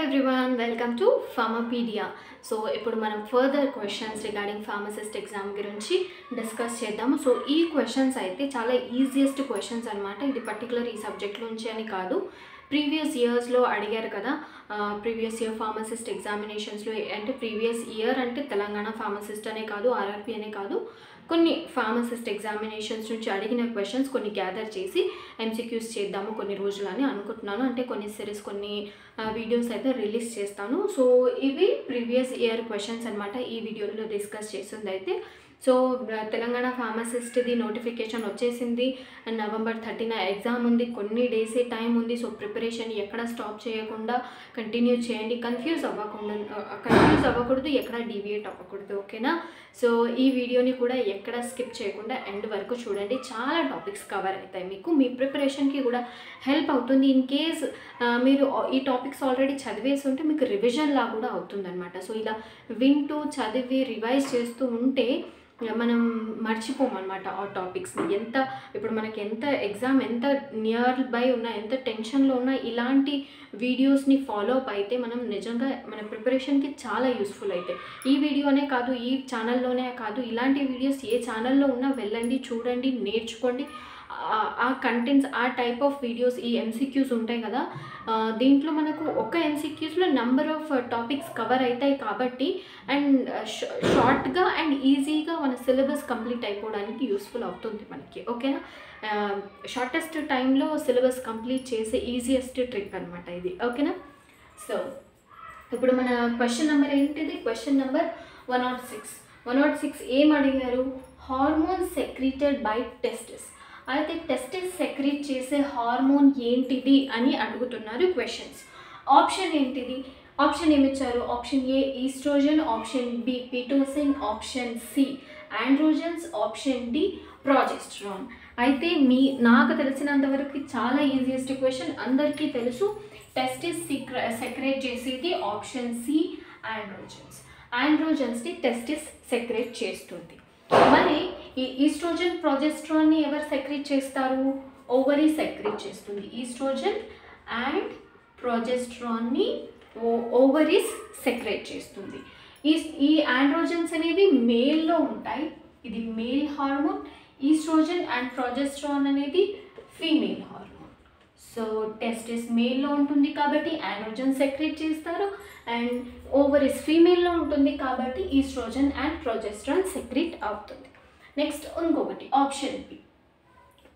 everyone, welcome to Pharmapedia. So ఇప్పుడు మనం further questions regarding pharmacist exam గురించి discuss చేద్దాము. సో ఈ క్వశ్చన్స్ అయితే చాలా ఈజియెస్ట్ క్వశ్చన్స్ అనమాట. ఇది పర్టికులర్ ఈ సబ్జెక్ట్ నుంచి అని కాదు, ప్రీవియస్ ఇయర్స్లో అడిగారు కదా. ప్రీవియస్ ఇయర్ ఫార్మసిస్ట్ ఎగ్జామినేషన్స్లో అంటే ప్రీవియస్ ఇయర్ అంటే తెలంగాణ ఫార్మసిస్ట్ అనే కాదు, ఆర్ఆర్పి అనే కాదు, కొన్ని ఫార్మసిస్ట్ ఎగ్జామినేషన్స్ నుంచి అడిగిన క్వశ్చన్స్ కొన్ని గ్యాదర్ చేసి ఎంసీక్యూస్ చేద్దాము కొన్ని రోజులు అని అనుకుంటున్నాను. అంటే కొన్ని సిరీస్, కొన్ని వీడియోస్ అయితే రిలీజ్ చేస్తాను. సో ఇవి ప్రీవియస్ ఇయర్ క్వశ్చన్స్ అనమాట ఈ వీడియోలో డిస్కస్ చేసింది అయితే. సో తెలంగాణ ఫార్మసిస్ట్ది నోటిఫికేషన్ వచ్చేసింది. నవంబర్ 30న ఎగ్జామ్ ఉంది, కొన్ని డేసే టైం ఉంది. సో ప్రిపరేషన్ ఎక్కడ స్టాప్ చేయకుండా కంటిన్యూ చేయండి. కన్ఫ్యూజ్ అవ్వకూడదు, ఎక్కడ డీవియేట్ అవ్వకూడదు, ఓకేనా. సో ఈ వీడియోని కూడా ఎక్కడ స్కిప్ చేయకుండా ఎండ్ వరకు చూడండి. చాలా టాపిక్స్ కవర్ అవుతాయి, మీకు మీ ప్రిపరేషన్కి కూడా హెల్ప్ అవుతుంది. ఇన్ కేస్ మీరు ఈ టాపిక్స్ ఆల్రెడీ చదివేసి ఉంటే మీకు రివిజన్ లా కూడా అవుతుంది అనమాట. సో ఇలా వింటూ చదివి రివైజ్ చేస్తూ ఉంటే మనం మర్చిపోమన్నమాట ఆ టాపిక్స్ని. ఇప్పుడు మనకి ఎంత ఎగ్జామ్ ఎంత నియర్ బై ఉన్నా, ఎంత టెన్షన్లో ఉన్నా, ఇలాంటి వీడియోస్ని ఫాలో అప్ అయితే మనం నిజంగా మన ప్రిపరేషన్కి చాలా యూస్ఫుల్ అవుతాయి. ఈ వీడియోనే కాదు, ఈ ఛానల్లోనే కాదు, ఇలాంటి వీడియోస్ ఏ ఛానల్లో ఉన్నా వెళ్ళండి, చూడండి, నేర్చుకోండి. ఆ కంటెంట్స్, ఆ టైప్ ఆఫ్ వీడియోస్, ఈ ఎంసీక్యూస్ ఉంటాయి కదా, దీంట్లో మనకు ఒక ఎంసీక్యూస్లో నెంబర్ ఆఫ్ టాపిక్స్ కవర్ అవుతాయి కాబట్టి అండ్ షార్ట్గా అండ్ ఈజీగా మన సిలబస్ కంప్లీట్ అయిపోవడానికి యూస్ఫుల్ అవుతుంది మనకి, ఓకేనా. షార్టెస్ట్ టైంలో సిలబస్ కంప్లీట్ చేసే ఈజియెస్ట్ ట్రిక్ అనమాట ఇది, ఓకేనా. సో ఇప్పుడు మన క్వశ్చన్ నెంబర్ ఏంటిది? క్వశ్చన్ నెంబర్ 106 ఏం అడిగారు? Hormone secreted by testis. అయితే టెస్టిస్ సెక్రీట్ చేసే హార్మోన్ ఏంటిది అని అడుగుతున్నారు క్వశ్చన్స్. ఆప్షన్ ఏంటిది? ఆప్షన్ ఏమిచ్చారు? Option A estrogen, option B pitocin, option C androgens, option D progesterone. అయితే నాకు తెలిసినంతవరకు చాలా ఈజియెస్ట్ క్వశ్చన్, అందరికీ తెలుసు. టెస్టిస్ సెక్రేట్ చేసేది ఆప్షన్ సి ఆండ్రోజన్స్. ఆండ్రోజన్స్ని టెస్టిస్ సెక్రేట్ చేస్తుంది. మరి ఈ ఈస్ట్రోజన్, ప్రొజెస్ట్రాన్ని ఎవరు సెక్రీట్ చేస్తారు? ఓవరీ సెక్రీట్ చేస్తుంది. ఈస్ట్రోజన్ అండ్ ప్రొజెస్ట్రాన్ని ఓవరీస్ సెక్రేట్ చేస్తుంది. ఈ ఆండ్రోజన్స్ అనేవి మేల్లో ఉంటాయి, ఇది male hormone. Estrogen and progesterone అనేది ఫీమేల్ హార్మోన్. సో టెస్టిస్ మేల్లో ఉంటుంది కాబట్టి ఆండ్రోజన్ సెక్రేట్ చేస్తారు, అండ్ ఓవరీస్ ఫీమేల్లో ఉంటుంది కాబట్టి ఈస్ట్రోజన్ అండ్ ప్రొజెస్ట్రాన్ సెక్రేట్ అవుతుంది. నెక్స్ట్ ఇంకొకటి ఆప్షన్ బి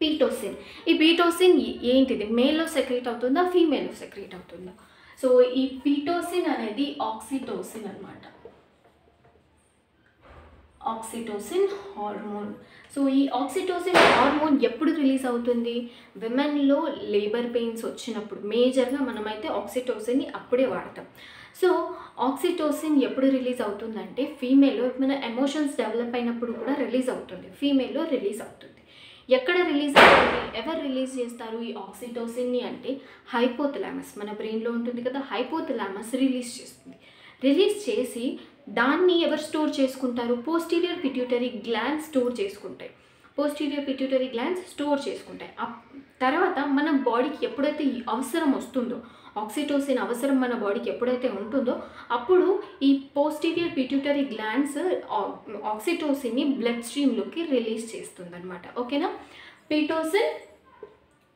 పీటోసిన్. ఈ పీటోసిన్ ఏంటిది? మేల్లో సెక్రేట్ అవుతుందా, ఫీమేల్లో సెక్రేట్ అవుతుందా? సో ఈ పీటోసిన్ అనేది ఆక్సిటోసిన్ అనమాట, ఆక్సిటోసిన్ హార్మోన్. సో ఈ ఆక్సిటోసిన్ హార్మోన్ ఎప్పుడు రిలీజ్ అవుతుంది? విమెన్లో లేబర్ పెయిన్స్ వచ్చినప్పుడు మేజర్గా మనమైతే ఆక్సిటోసిన్ని అప్పుడే వాడతాం. సో ఆక్సిటోసిన్ ఎప్పుడు రిలీజ్ అవుతుందంటే ఫీమేల్లో మన ఎమోషన్స్ డెవలప్ అయినప్పుడు కూడా రిలీజ్ అవుతుంది, ఫీమేల్లో రిలీజ్ అవుతుంది. ఎక్కడ రిలీజ్ అవుతుంది? ఎవరు రిలీజ్ చేస్తారు ఈ ఆక్సిటోసిన్ని అంటే హైపోథలామస్, మన బ్రెయిన్లో ఉంటుంది కదా, హైపోథలామస్ రిలీజ్ చేస్తుంది. రిలీజ్ చేసి దాన్ని ఎవరు స్టోర్ చేసుకుంటారు? పోస్టీరియర్ పిట్యూటరీ గ్లాండ్స్ స్టోర్ చేసుకుంటాయి. పోస్టీరియర్ పిట్యూటరీ గ్లాండ్స్ స్టోర్ చేసుకుంటాయి. తర్వాత మన బాడీకి ఎప్పుడైతే అవసరం వస్తుందో, ఆక్సిటోసిన్ అవసరం మన బాడీకి ఎప్పుడైతే ఉంటుందో అప్పుడు ఈ పోస్టీరియర్ పిట్యూటరీ గ్లాండ్స్ ఆక్సిటోసిన్ని బ్లడ్ స్ట్రీమ్లోకి రిలీజ్ చేస్తుంది అనమాట, ఓకేనా. Pitocin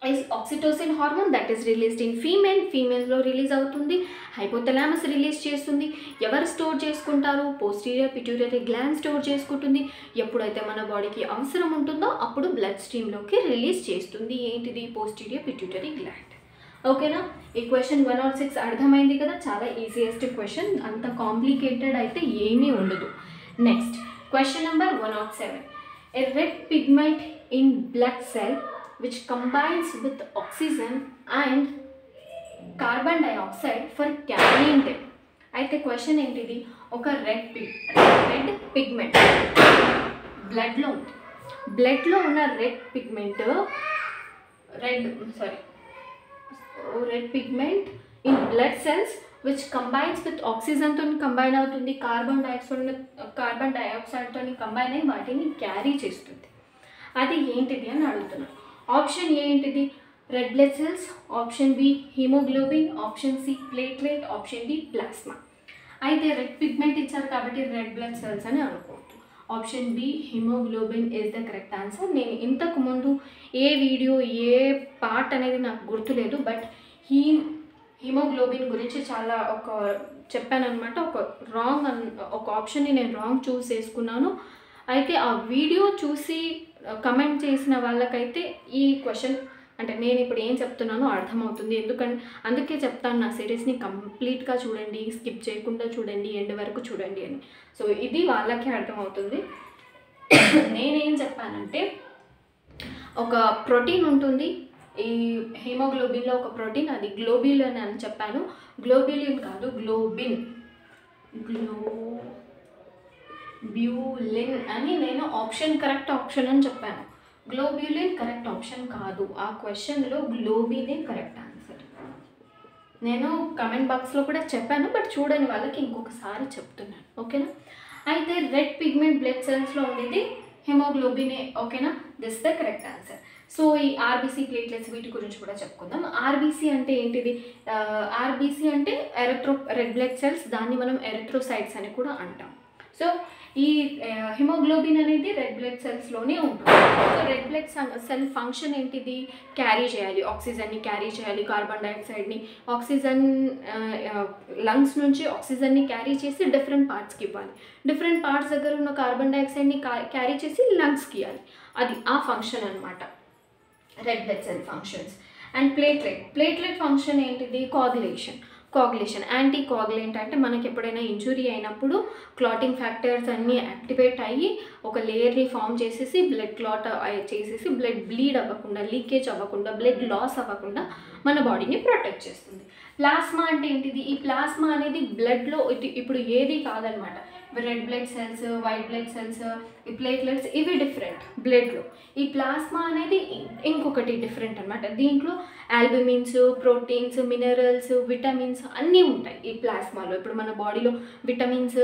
is oxytocin hormone that is released in female లో రిలీజ్ అవుతుంది. హైపోథలామస్ రిలీజ్ చేస్తుంది. ఎవరు స్టోర్ చేసుకుంటారు? పోస్టీరియర్ పిట్యూటరీ గ్లాండ్ స్టోర్ చేసుకుంటుంది. ఎప్పుడైతే మన బాడీకి అవసరం ఉంటుందో అప్పుడు బ్లడ్ స్ట్రీమ్లోకి రిలీజ్ చేస్తుంది. ఏంటిది? పోస్టీరియర్ పిట్యూటరీ గ్లాండ్, ఓకేనా. ఈ క్వశ్చన్ 106 అర్థమైంది కదా, చాలా ఈజియెస్ట్ క్వశ్చన్, అంత కాంప్లికేటెడ్ అయితే ఏమీ ఉండదు. Next question number 107. A red pigment in blood cell which combines with oxygen and carbon dioxide for carrying them. అయితే క్వశ్చన్ ఏంటిది? ఒక రెడ్ పిగ్మెంట్ బ్లడ్లో ఉన్న red pigment in blood cells which combines with ఆక్సిజన్తో combine అవుతుంది, carbon డైఆక్సైడ్తో combine అయ్యి వాటిని క్యారీ చేస్తుంది. అది ఏంటిది అని అడుగుతున్నాను. ఆప్షన్ ఏంటిది? Red blood cells, option B haemoglobin, option C platelet, option D plasma. అయితే రెడ్ పిగ్మెంట్ ఇచ్చారు కాబట్టి రెడ్ బ్లడ్ సెల్స్ అని అనుకోవద్దు. Option B haemoglobin is the correct answer. నేను ఇంతకు ముందు ఏ వీడియో ఏ పార్ట్ అనేది నాకు గుర్తులేదు, బట్ హిమోగ్లోబిన్ గురించి చాలా చెప్పాను అనమాట. ఒక ఆప్షన్ని నేను రాంగ్ చూస్ చేసుకున్నాను. అయితే ఆ వీడియో చూసి కమెంట్ చేసిన వాళ్ళకైతే ఈ క్వశ్చన్ అంటే నేను ఇప్పుడు ఏం చెప్తున్నానో అర్థమవుతుంది. అందుకే చెప్తాను, నా సిరీస్ని కంప్లీట్గా చూడండి, స్కిప్ చేయకుండా చూడండి, ఎండ్ వరకు చూడండి అని. సో ఇది వాళ్ళకే అర్థమవుతుంది. నేనేం చెప్పానంటే ఒక ప్రోటీన్ ఉంటుంది ఈ హిమోగ్లోబిన్లో, ఒక ప్రోటీన్, అది గ్లోబ్యులిన్ అని చెప్పాను. గ్లోబ్యులిన్ కాదు, గ్లోబిన్ అని నేను కరెక్ట్ ఆప్షన్ అని చెప్పాను. గ్లోబ్యులిన్ కరెక్ట్ ఆప్షన్ కాదు. ఆ క్వశ్చన్లో గ్లోబినే కరెక్ట్ ఆన్సర్. నేను కమెంట్ బాక్స్లో కూడా చెప్పాను, బట్ చూడని వాళ్ళకి ఇంకొకసారి చెప్తున్నాను, ఓకేనా. అయితే రెడ్ పిగ్మెంట్ బ్లడ్ సెల్స్లో ఉండేది హిమోగ్లోబినే, ఓకేనా. This the correct answer. So ఈ ఆర్బీసీ, ప్లేట్లెట్స్ వీటి గురించి కూడా చెప్పుకుందాం. ఆర్బీసీ అంటే ఏంటిది? ఆర్బీసీ అంటే రెడ్ బ్లడ్ సెల్స్, దాన్ని మనం ఎరిథ్రోసైట్స్ అని కూడా అంటాం. సో ఈ హిమోగ్లోబిన్ అనేది రెడ్ బ్లడ్ సెల్స్లోనే ఉంటుంది. So red blood cell function ఏంటిది? క్యారీ చేయాలి, ఆక్సిజన్ని క్యారీ చేయాలి, కార్బన్ డైఆక్సైడ్ని, ఆక్సిజన్ లంగ్స్ నుంచి ఆక్సిజన్ని క్యారీ చేసి డిఫరెంట్ పార్ట్స్కి ఇవ్వాలి, డిఫరెంట్ పార్ట్స్ దగ్గర ఉన్న కార్బన్ డైఆక్సైడ్ని క్యారీ చేసి లంగ్స్కి ఇవ్వాలి. అది ఆ ఫంక్షన్ అనమాట red blood cell functions. And platelet function ఏంటిది? కోగులేషన్. యాంటీ కోగులెంట్ అంటే మనకి ఎప్పుడైనా ఇంజురీ అయినప్పుడు క్లాటింగ్ ఫ్యాక్టర్స్ అన్నీ యాక్టివేట్ అయ్యి ఒక లేయర్ని ఫామ్ చేసేసి బ్లడ్ క్లాట్ చేసేసి బ్లడ్ బ్లీడ్ అవ్వకుండా, లీకేజ్ అవ్వకుండా, బ్లడ్ లాస్ అవ్వకుండా మన బాడీని ప్రొటెక్ట్ చేస్తుంది. ప్లాస్మా అంటే ఏంటిది? ఈ ప్లాస్మా అనేది బ్లడ్లో ఇప్పుడు ఏది కాదనమాట. Red blood cells, white blood cells, ఈ ప్లేట్లెట్స్ ఇవి డిఫరెంట్ బ్లడ్లో. ఈ ప్లాస్మా అనేది ఇంకొకటి డిఫరెంట్ అనమాట. దీంట్లో ఆల్బుమిన్స్, ప్రోటీన్స్, మినరల్స్, విటమిన్స్ అన్నీ ఉంటాయి ఈ ప్లాస్మాలో. ఇప్పుడు మన బాడీలో విటమిన్స్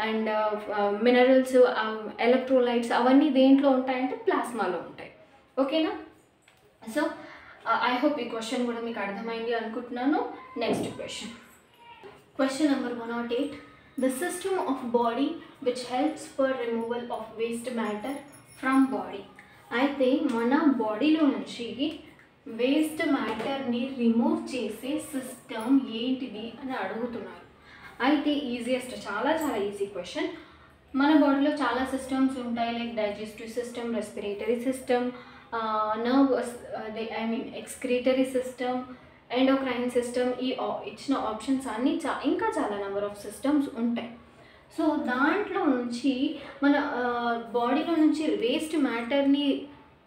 అండ్ మినరల్స్, ఎలక్ట్రోలైట్స్ అవన్నీ దేంట్లో ఉంటాయంటే ప్లాస్మాలో ఉంటాయి, ఓకేనా. సో ఐ హోప్ ఈ క్వశ్చన్ కూడా మీకు అర్థమైంది అనుకుంటున్నాను. Next question number 108. The system of body which helps for removal of waste matter from body. అయితే మన బాడీలో నుంచి వేస్ట్ మ్యాటర్ని రిమూవ్ చేసే సిస్టమ్ ఏంటిది అని అడుగుతున్నారు. అయితే చాలా ఈజీ క్వశ్చన్. మన బాడీలో చాలా సిస్టమ్స్ ఉంటాయి, like digestive system, respiratory system, excretory system, endocrine system. ఈ ఇచ్చిన ఆప్షన్స్ అన్నీ ఇంకా చాలా నెంబర్ ఆఫ్ సిస్టమ్స్ ఉంటాయి. సో దాంట్లో నుంచి మన బాడీలో నుంచి వేస్ట్ మ్యాటర్ని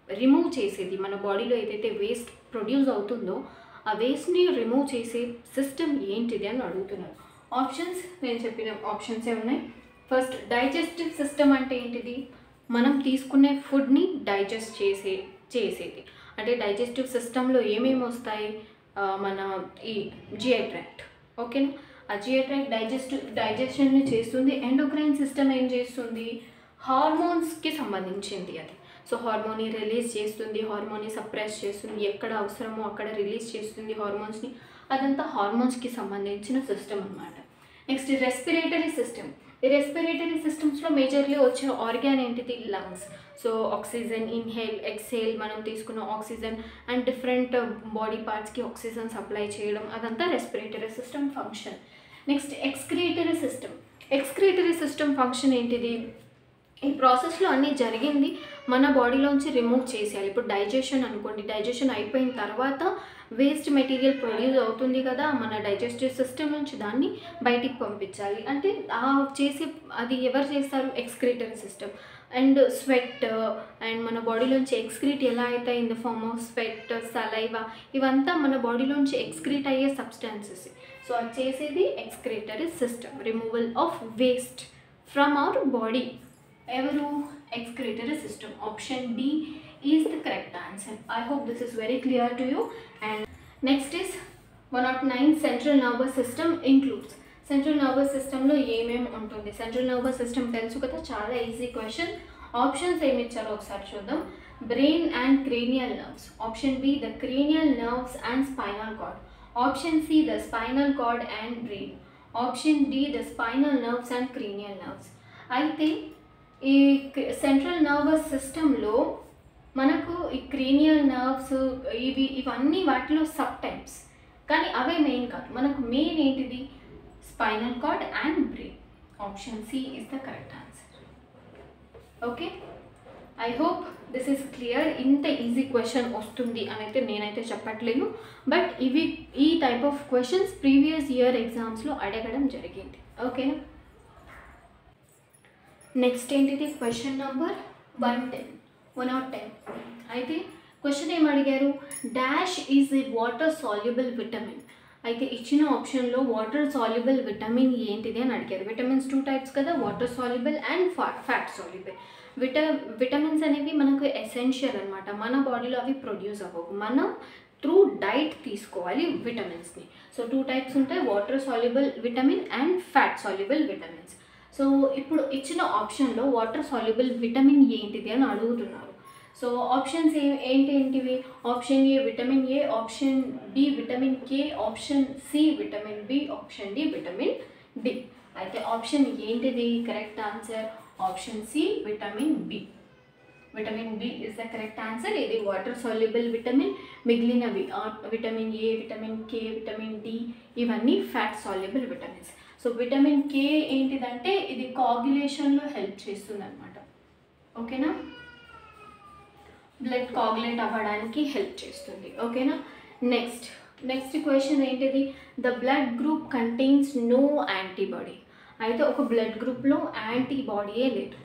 రిమూవ్ చేసేది, మన బాడీలో ఏదైతే వేస్ట్ ప్రొడ్యూస్ అవుతుందో ఆ వేస్ట్ని రిమూవ్ చేసే సిస్టమ్ ఏంటిది అని అడుగుతున్నారు. ఆప్షన్స్ నేను చెప్పిన ఆప్షన్సే ఉన్నాయి. ఫస్ట్, డైజెస్టివ్ సిస్టమ్ అంటే ఏంటిది? మనం తీసుకునే ఫుడ్ని డైజెస్ట్ చేసేది. అంటే డైజెస్టివ్ సిస్టంలో ఏమేమి వస్తాయి? మన ఈ జిఐ ట్రాక్ట్, ఓకేనా. ఆ జిఐ ట్రాక్ట్ డైజెషన్ని చేస్తుంది. ఎండోక్రైన్ సిస్టమ్ ఏం చేస్తుంది? హార్మోన్స్కి సంబంధించింది అది. సో హార్మోన్ని రిలీజ్ చేస్తుంది, హార్మోన్ని సప్రెస్ చేస్తుంది, ఎక్కడ అవసరమో అక్కడ రిలీజ్ చేస్తుంది హార్మోన్స్ని. అదంతా హార్మోన్స్కి సంబంధించిన సిస్టమ్ అనమాట. Next, respiratory system. ఈ రెస్పిరేటరీ సిస్టమ్స్లో మేజర్లీ వచ్చే ఆర్గాన్ ఏంటిది? Lungs. So oxygen inhale, exhale, మనం తీసుకున్న ఆక్సిజన్ అండ్ డిఫరెంట్ బాడీ పార్ట్స్కి ఆక్సిజన్ సప్లై చేయడం, అదంతా respiratory system function. Next, excretory system function ఏంటిది? ఈ ప్రాసెస్లో అన్నీ జరిగింది మన బాడీలోంచి రిమూవ్ చేసేయాలి. ఇప్పుడు డైజెషన్ అనుకోండి, డైజెషన్ అయిపోయిన తర్వాత వేస్ట్ మెటీరియల్ ప్రొడ్యూస్ అవుతుంది కదా మన డైజెస్టివ్ సిస్టమ్ నుంచి, దాన్ని బయటికి పంపించాలి. అంటే అది ఎవరు చేస్తారు? Excretory system. And sweat and మన బాడీలోంచి ఎక్స్క్రీట్ ఎలా అవుతాయి? In the form of sweat, saliva, ఇవంతా మన బాడీలోంచి ఎక్స్క్రీట్ అయ్యే సబ్స్టాన్సెస్. సో అది చేసేది excretory system, removal of waste from our body. ఎవరు? Excretory system. Option D is the correct answer. I hope this is very clear to you. And next is 109. Central nervous system includes. Central nervous సిస్టంలో ఏమేమి ఉంటుంది? Central nervous system తెలుసు కదా, చాలా easy question. Options ఏమి ఇచ్చారో ఒకసారి చూద్దాం. brain and cranial nerves. Option B, the cranial nerves and spinal cord. Option C, the spinal cord and brain. Option D, the spinal nerves and cranial nerves. అయితే ఈ central nervous సిస్టంలో మనకు ఈ cranial nerves ఇవన్నీ వాటిలో sub types, కానీ అవే main కాదు. మనకు మెయిన్ ఏంటిది? Spinal cord and brain. Option C is the correct answer. Okay, I hope this is clear. ఇంత ఈజీ క్వశ్చన్ వస్తుంది అని అయితే నేనైతే చెప్పట్లేను, బట్ ఇవి ఈ type of questions previous year ఎగ్జామ్స్లో అడగడం జరిగింది. ఓకేనా? నెక్స్ట్ ఏంటిది? Question number 110. అయితే క్వశ్చన్ ఏం అడిగారు? Dash is a water soluble vitamin. అయితే ఇచ్చిన ఆప్షన్లో వాటర్ సాల్యుబుల్ విటమిన్ ఏంటిది అని అడిగారు. విటమిన్స్ 2 టైప్స్ కదా, water soluble and fat soluble. Vitamins అనేవి మనకు ఎసెన్షియల్ అనమాట. మన బాడీలో అవి ప్రొడ్యూస్ అవ్వవు, మనం త్రూ డైట్ తీసుకోవాలి విటమిన్స్ని. సో 2 టైప్స్ ఉంటాయి, water soluble vitamin and fat soluble vitamins. So ఇప్పుడు ఇచ్చిన ఆప్షన్లో వాటర్ సాల్యుబుల్ విటమిన్ ఏంటిది అని అడుగుతున్నారు. సో ఆప్షన్స్ ఏంటివి? Option A vitamin A, option B vitamin K, option C vitamin B, option D vitamin D. అయితే option ఏంటిది? Correct answer option C vitamin B. Vitamin B is the correct answer. ఇది water soluble vitamin. మిగిలినవి vitamin A, vitamin K, vitamin D ఇవన్నీ fat soluble vitamins. So vitamin K ఏంటిదంటే ఇది కోఆగ్యులేషన్లో help చేస్తుంది అనమాట. ఓకేనా? బ్లడ్ కోఆగ్యులేట్ అవ్వడానికి హెల్ప్ చేస్తుంది. ఓకేనా? నెక్స్ట్ క్వశ్చన్ ఏంటిది? The blood group contains no antibody. అయితే ఒక బ్లడ్ గ్రూప్లో యాంటీబాడీయే లేదు.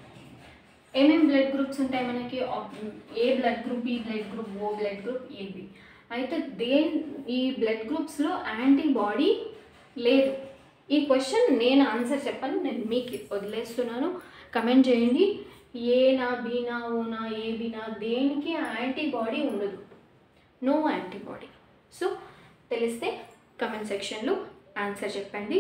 ఏమేమి బ్లడ్ గ్రూప్స్ ఉంటాయి మనకి? A blood group, B blood group, O blood group, AB. అయితే ఈ బ్లడ్ గ్రూప్స్లో యాంటీబాడీ లేదు. ఈ క్వశ్చన్ నేను ఆన్సర్ చెప్పను, నేను మీకు వదిలేస్తున్నాను. కమెంట్ చేయండి. ఏనా, బీనా, ఓనా, ఏబీనా, దేనికి యాంటీబాడీ ఉండదు, నో యాంటీబాడీ. సో తెలిస్తే కమెంట్ సెక్షన్లో ఆన్సర్ చెప్పండి.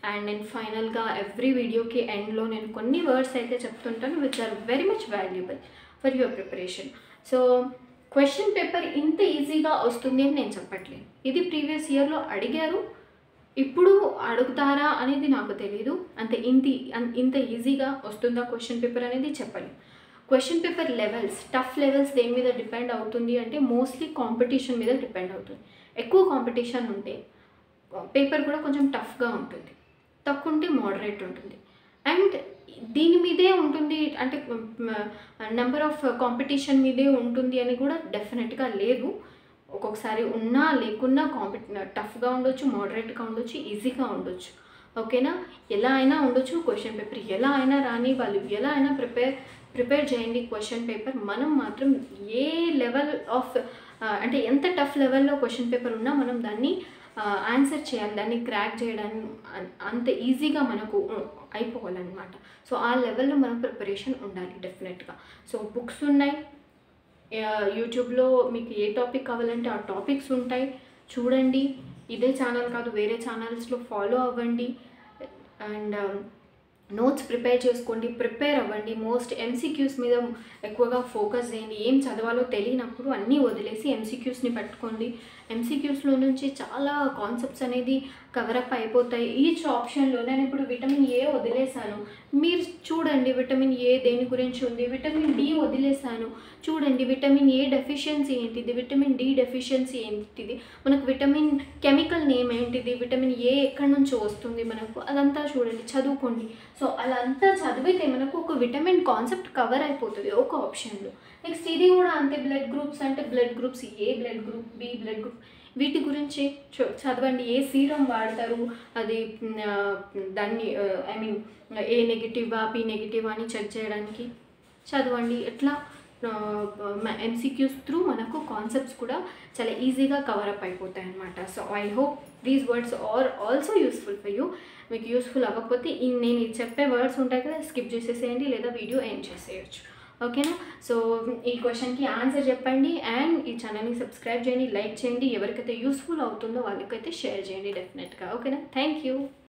అండ్ నేను ఫైనల్గా ఎవ్రీ వీడియోకి ఎండ్లో నేను కొన్ని వర్డ్స్ అయితే చెప్తుంటాను which are very much valuable for your preparation. So question paper ఇంత ఈజీగా వస్తుంది అని నేను చెప్పట్లేదు. ఇది ప్రీవియస్ ఇయర్లో అడిగారు, ఇప్పుడు అడుగుతారా అనేది నాకు తెలీదు. ఇంత ఈజీగా వస్తుందా క్వశ్చన్ పేపర్ అనేది చెప్పలేం. Question paper levels, tough levels దేని మీద డిపెండ్ అవుతుంది అంటే మోస్ట్లీ కాంపిటీషన్ మీద డిపెండ్ అవుతుంది. ఎక్కువ కాంపిటీషన్ ఉంటే పేపర్ కూడా కొంచెం టఫ్గా ఉంటుంది, తక్కువ ఉంటే మోడరేట్ ఉంటుంది. అండ్ దీని మీదే ఉంటుంది అంటే నెంబర్ ఆఫ్ కాంపిటీషన్ మీదే ఉంటుంది అని కూడా డెఫినెట్గా లేదు. ఒక్కొక్కసారి ఉన్నా లేకున్నా టఫ్గా ఉండొచ్చు, మోడరేట్గా ఉండొచ్చు, ఈజీగా ఉండొచ్చు. ఓకేనా? ఎలా అయినా ఉండొచ్చు. క్వశ్చన్ పేపర్ ఎలా అయినా రాని, వాళ్ళు ఎలా అయినా ప్రిపేర్ చేయండి క్వశ్చన్ పేపర్. మనం మాత్రం ఏ లెవెల్ ఆఫ్ అంటే ఎంత టఫ్ లెవెల్లో క్వశ్చన్ పేపర్ ఉన్నా మనం దాన్ని ఆన్సర్ చేయాలి, దాన్ని క్రాక్ చేయడానికి అంత ఈజీగా మనకు అయిపోవాలన్నమాట. సో ఆ లెవెల్లో మనం ప్రిపరేషన్ ఉండాలి డెఫినెట్గా. సో బుక్స్ ఉన్నాయి, యూట్యూబ్లో మీకు ఏ టాపిక్ కావాలంటే ఆ టాపిక్స్ ఉంటాయి, చూడండి. ఇదే ఛానల్ కాదు, వేరే ఛానల్స్లో ఫాలో అవ్వండి. అండ్ నోట్స్ ప్రిపేర్ చేసుకోండి, ప్రిపేర్ అవ్వండి. మోస్ట్ ఎంసీక్యూస్ మీద ఎక్కువగా ఫోకస్ చేయండి. ఏం చదవాలో తెలియనప్పుడు అన్నీ వదిలేసి ఎంసీక్యూస్ని పట్టుకోండి. ఎంసీక్యూస్లో నుంచి చాలా కాన్సెప్ట్స్ అనేది కవరప్ అయిపోతాయి ఈచ్ ఆప్షన్లో. నేను ఇప్పుడు విటమిన్ ఏ వదిలేసాను, మీరు చూడండి విటమిన్ ఏ దేని గురించి ఉంది. విటమిన్ డి వదిలేసాను, చూడండి విటమిన్ ఏ డెఫిషియన్సీ ఏంటిది, విటమిన్ డి డెఫిషియన్సీ ఏంటిది, మనకు విటమిన్ కెమికల్ నేమ్ ఏంటిది, విటమిన్ ఏ ఎక్కడి నుంచి వస్తుంది మనకు, అదంతా చూడండి, చదువుకోండి. సో అలా అంతా చదివితే మనకు ఒక విటమిన్ కాన్సెప్ట్ కవర్ అయిపోతుంది ఒక ఆప్షన్లో. నెక్స్ట్ ఇది కూడా అంతే. బ్లడ్ గ్రూప్స్ అంటే blood groups A blood group, B blood group, వీటి గురించి చదవండి. ఏ సీరం వాడతారు, అది దాన్ని ఐ మీన్ ఏ నెగిటివా బి నెగిటివా అని చెక్ చేయడానికి చదవండి. ఎట్లా ఎంసీక్యూస్ త్రూ మనకు కాన్సెప్ట్స్ కూడా చాలా ఈజీగా కవరప్ అయిపోతాయి అన్నమాట. So I hope these words are also useful for you. మీకు యూస్ఫుల్ అవ్వకపోతే నేను చెప్పే వర్డ్స్ ఉంటాయి కదా, స్కిప్ చేసేసేయండి లేదా వీడియో ఎండ్ చేసేయచ్చు. ఓకేనా? సో ఈ క్వశ్చన్కి ఆన్సర్ చెప్పండి అండ్ ఈ ఛానల్ని సబ్స్క్రైబ్ చేయండి, లైక్ చేయండి. ఎవరికైతే యూస్ఫుల్ అవుతుందో వాళ్ళకైతే షేర్ చేయండి డెఫినెట్గా. ఓకేనా? Thank you.